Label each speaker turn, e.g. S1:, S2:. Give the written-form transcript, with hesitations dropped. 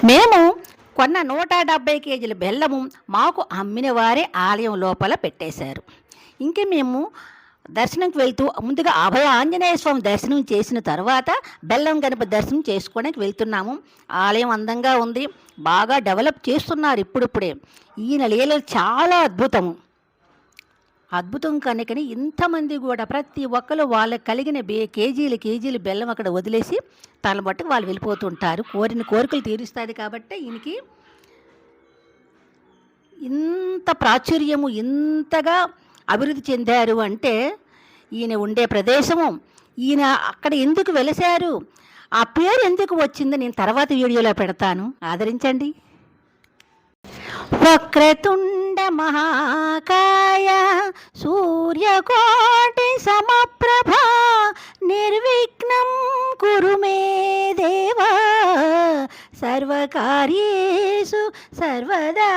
S1: మేము కొన్న 170 కేజీల బెల్లము మాకు అమ్మిన వారే ఆలయం లోపల పెట్టేశారు. ఇంక మేము దర్శనంకి వెళ్తూ ముందుగా అభయ ఆంజనేయ స్వామి దర్శనం చేసిన తర్వాత బెల్లం గణపతి దర్శనం చేసుకోవడానికి వెళ్తున్నాము. ఆలయం అందంగా ఉంది, బాగా డెవలప్ చేస్తున్నారు ఇప్పుడిప్పుడే. ఈయన లీలలు చాలా అద్భుతం కనుకని ఇంతమంది కూడా ప్రతి ఒక్కరు వాళ్ళకి కలిగిన కేజీలు బెల్లం అక్కడ వదిలేసి తన బట్టి వాళ్ళు వెళ్ళిపోతుంటారు. కోరిన కోరికలు తీరుస్తుంది కాబట్టి ఈయనకి ఇంత ప్రాచుర్యము, ఇంతగా అభివృద్ధి చెందారు. అంటే ఈయన ఉండే ప్రదేశము, ఈయన అక్కడ ఎందుకు వెలిశారు, ఆ పేరు ఎందుకు వచ్చిందో నేను తర్వాత వీడియోలో పెడతాను, ఆదరించండి. వక్రతుండ మహాకాయ సూర్యకోటి సమప్రభా నిర్విఘ్నం కురు మే దేవా సర్వకార్యేషు సర్వదా.